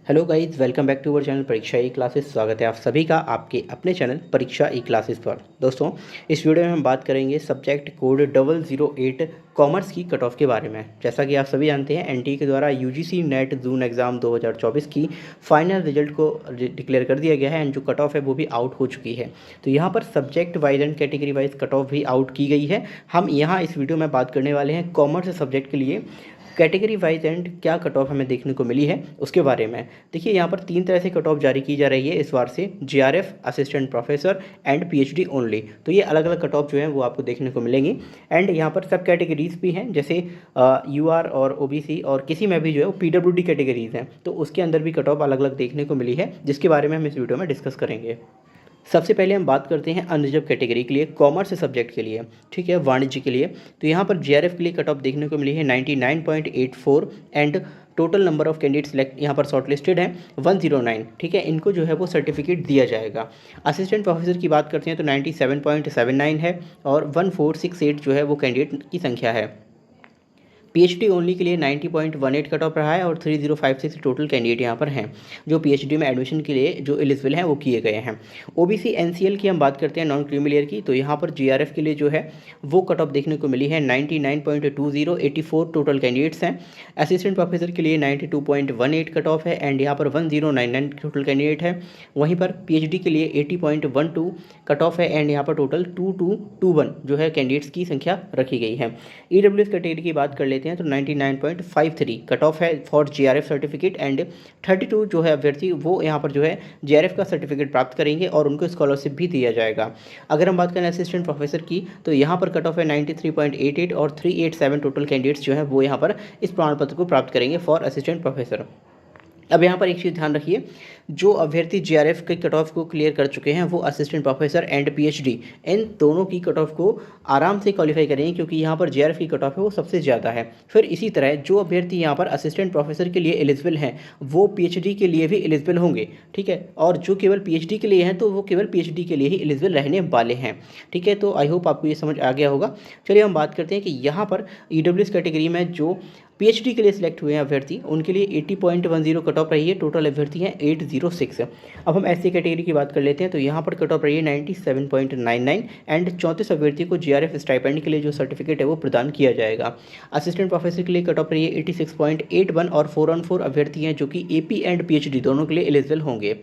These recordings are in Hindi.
Hello guys, welcome back to our channel Pariksha e classes. स्वागत है आप सभी का आपके अपने चैनल परीक्षा ई क्लासेस पर। दोस्तों, इस वीडियो में हम बात करेंगे सब्जेक्ट कोड 008 कॉमर्स की कट ऑफ के बारे में। जैसा कि आप सभी जानते हैं, एनटीए के द्वारा यूजीसी नेट जून एग्ज़ाम 2024 की फाइनल रिजल्ट को डिक्लेयर कर दिया गया है एंड जो कट ऑफ है वो भी आउट हो चुकी है। तो यहाँ पर subject wise and category wise cut off भी आउट की गई है। हम यहाँ इस वीडियो में बात करने वाले हैं कॉमर्स सब्जेक्ट के लिए कैटेगरी वाइज एंड क्या कट ऑफ हमें देखने को मिली है उसके बारे में। देखिए, यहाँ पर 3 तरह से कट ऑफ जारी की जा रही है इस बार से: GRF, assistant professor and PhD only. तो ये अलग अलग कट ऑफ जो है वो आपको देखने को मिलेंगी एंड यहाँ पर सब कैटेगरीज भी हैं, जैसे यूआर और ओबीसी और किसी में भी जो है वो पीडब्ल्यूडी कैटेगरीज हैं, तो उसके अंदर भी कट ऑफ अलग अलग देखने को मिली है, जिसके बारे में हम इस वीडियो में डिस्कस करेंगे। सबसे पहले हम बात करते हैं अनरिजर्व कैटेगरी के लिए, कॉमर्स सब्जेक्ट के लिए, ठीक है, वाणिज्य के लिए। तो यहाँ पर जीआरएफ के लिए कट ऑफ देखने को मिली है 99.84 and total number of candidate select यहाँ पर शॉर्ट लिस्टेड हैं 109, ठीक है। इनको जो है वो सर्टिफिकेट दिया जाएगा। असिस्टेंट प्रोफेसर की बात करते हैं तो 97.79 है और 1468 जो है वो कैंडिडेट की संख्या है। पीएचडी ओनली के लिए 90.18 कट ऑफ रहा है और 3056 टोटल कैंडिडेट यहाँ पर हैं जो पीएचडी में एडमिशन के लिए जो एलिजिबल हैं वो किए गए हैं। ओबीसी एनसीएल की हम बात करते हैं नॉन क्रीमी लेयर की, तो यहाँ पर जीआरएफ के लिए जो है वो कट ऑफ देखने को मिली है 99.20, 84 टोटल कैंडिडेट्स हैं। असिस्टेंट प्रोफेसर के लिए 92.18 कट ऑफ है एंड यहाँ पर 1099 टोटल कैंडिडेट है। वहीं पर पीएचडी के लिए 80.12 कट ऑफ है एंड यहाँ पर टोटल 2221 जो है कैंडिडेट्स की संख्या रखी गई है। ईडब्ल्यूएस कैटेगरी की बात कर लेते हैं तो 99.53 कट ऑफ है फॉर जीआरएफ सर्टिफिकेट एंड 32 जो है अभ्यर्थी वो यहाँ पर जो है जीआरएफ का सर्टिफिकेट प्राप्त करेंगे और उनको स्कॉलरशिप भी दिया जाएगा। अगर हम बात करें असिस्टेंट प्रोफेसर की तो यहाँ पर कट ऑफ है 93.88 और 387 टोटल कैंडिडेट्स जो है वो यहाँ पर इस प्रमाण पत्र को प्राप्त करेंगे फॉर असिस्टेंट प्रोफेसर। अब यहाँ पर एक चीज़ ध्यान रखिए, जो अभ्यर्थी जीआरएफ के कट ऑफ को क्लियर कर चुके हैं वो assistant professor and PhD in दोनों की कट ऑफ को आराम से क्वालिफाई करेंगे, क्योंकि यहाँ पर जीआरएफ की कट ऑफ है वो सबसे ज़्यादा है। फिर इसी तरह जो अभ्यर्थी यहाँ पर असिस्टेंट प्रोफेसर के लिए एलिजिबल हैं वो पीएचडी के लिए भी एलिजिबल होंगे, ठीक है। और जो केवल पीएचडी के लिए हैं तो वो केवल पीएचडी के लिए ही एलिजिबल रहने वाले हैं, ठीक है। तो आई होप आपको ये समझ आ गया होगा। चलिए हम बात करते हैं कि यहाँ पर ईडब्ल्यूएस कैटेगरी में जो पीएचडी के लिए सिलेक्ट हुए हैं अभ्यर्थी उनके लिए 80.10 कट ऑफ रही है। टोटल अभ्यर्थी हैं 806। अब हम एससी कैटेगरी की बात कर लेते हैं तो यहाँ पर कट ऑफ रही है 97.99 एंड 34 अभ्यर्थी को जीआरएफ स्टाइपेंड के लिए जो सर्टिफिकेट है वो प्रदान किया जाएगा। असिस्टेंट प्रोफेसर के लिए कट ऑफ रही है 86.81 और 414 अभ्यर्थी हैं जो कि एपी एंड पीएचडी दोनों के लिए एलिजिबल होंगे।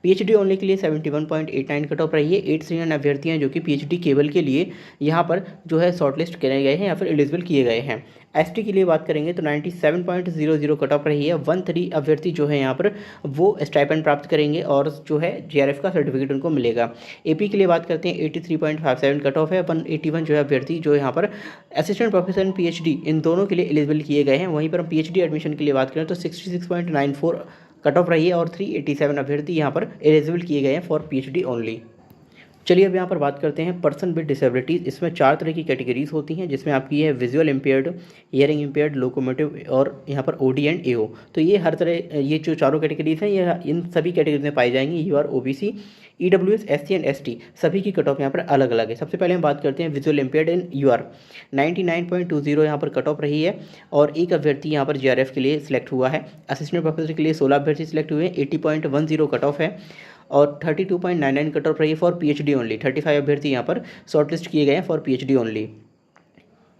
पीएचडी ओनली के लिए 71.89 कट ऑफ रही है। 839 अभ्यर्थी हैं जो कि पीएचडी केवल के लिए यहाँ पर जो है शॉर्टलिस्ट किए गए हैं या फिर एलिजिबल किए गए हैं। एसटी के लिए बात करेंगे तो 97.00 कट ऑफ रही है। 13 अभ्यर्थी जो है यहाँ पर वो स्टाइपेंड प्राप्त करेंगे और जो है जीआरएफ का सर्टिफिकेट उनको मिलेगा। एपी के लिए बात करते हैं 83.57 कट ऑफ है। 181 जो है अभ्यर्थी जो यहाँ पर assistant professor and PhD in दोनों के लिए एलिजिबल किए गए हैं। वहीं पर हम पीएचडी एडमिशन के लिए बात करें तो 66.94 कट ऑफ रही है और 387 अभ्यर्थी यहाँ पर एलिजिबल किए गए हैं फॉर पीएचडी ओनली। चलिए अब यहाँ पर बात करते हैं पर्सन विद डिसेबिलिटीज़। इसमें 4 तरह की कैटेगरीज होती हैं, जिसमें आपकी है visual impaired, hearing impaired, locomotive और यहाँ पर ओडी एंड एओ। तो ये हर तरह ये जो चारों कैटेगरीज हैं ये इन सभी कैटेगरीज में पाई जाएंगी। UR, OBC, EWS, SC and ST सभी की कट ऑफ यहाँ पर अलग अलग है। सबसे पहले हम बात करते हैं विजुअल इम्पेयर्ड एंड यूआर। 99.20 यहाँ पर कट ऑफ रही है और एक अभ्यर्थी यहाँ पर जीआरएफ के लिए सिलेक्ट हुआ है। असिस्टेंट प्रोफेसर के लिए 16 अभ्यर्थी सिलेक्ट हुए हैं। 80.10 कट ऑफ है और 32.99 कट ऑफ रही है फॉर पीएचडी ओनली। 35 अभ्यर्थी यहाँ पर शॉर्टलिस्ट किए गए हैं for PhD only.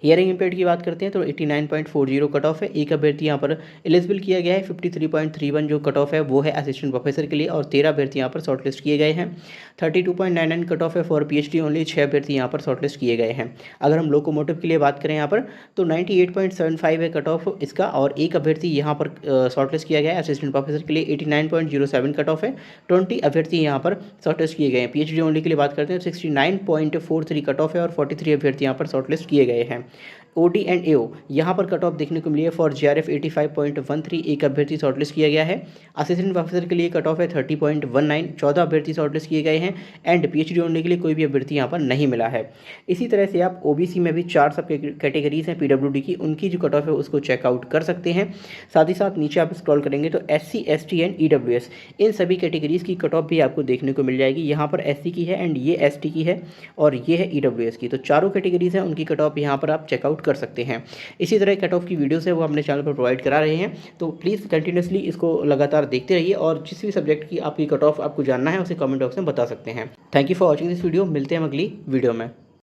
Hearing impaired की बात करते हैं तो 89.40 कट ऑफ है। एक अभ्यर्थी यहाँ पर एलिजिबल किया गया है। 53.31 जो कट ऑफ है वो है असिस्टेंट प्रोफेसर के लिए और 13 अभ्यर्थी यहाँ पर शॉर्टलिस्ट किए गए हैं। 32.99 कट ऑफ है फॉर पीएचडी ओनली। 6 अभ्यर्थी यहाँ पर शॉर्टलिस्ट किए गए हैं। अगर हम लोकोमोटिव के लिए बात करें यहाँ पर तो 98.75 है कट ऑफ इसका और एक अभ्यर्थी यहाँ पर शॉर्टलिस्ट किया गया है। असिस्टेंट प्रोफेसर के लिए 89.07 कट ऑफ है। 20 अभ्यर्थी यहाँ पर शॉर्टलिस्ट किए गए हैं। पीएचडी ओनली के लिए बात करते हैं 69.43 कट ऑफ है और 43 अभ्यर्थी यहाँ पर शॉर्टलिस्ट किए गए हैं। ओडी एंड एओ यहाँ पर कट ऑफ देखने को मिली है फॉर जीआरएफ 85.13 एक अभ्यर्थी शॉर्टलिस्ट किया गया है। असिस्टेंट प्रोफेसर के लिए कट ऑफ है 30.19 14 अभ्यर्थी शॉर्टलिस्ट किए गए हैं एंड पीएचडी होने के लिए कोई भी अभ्यर्थी यहाँ पर नहीं मिला है। इसी तरह से आप ओबीसी में भी 4 सब कैटेगरीज हैं पीडब्ल्यूडी की, उनकी जो कट ऑफ है उसको चेकआउट कर सकते हैं। साथ ही साथ नीचे आप स्क्रॉल करेंगे तो एससी, एसटी एंड ईडब्ल्यूएस इन सभी कैटेगरीज की कट ऑफ भी आपको देखने को मिल जाएगी। यहाँ पर एससी की है एंड ये एसटी की है और ये है ईडब्ल्यूएस की। तो चारों कैटेगरीज हैं उनकी कट ऑफ यहाँ पर आप चेकआउट कर सकते हैं। इसी तरह कट ऑफ की वीडियोस है वो अपने चैनल पर प्रोवाइड करा रहे हैं, तो प्लीज़ कंटिन्यूसली इसको लगातार देखते रहिए और जिस भी सब्जेक्ट की आपकी कट ऑफ आपको जानना है उसे कमेंट बॉक्स में बता सकते हैं। Thank you for watching this video. मिलते हैं हम अगली वीडियो में।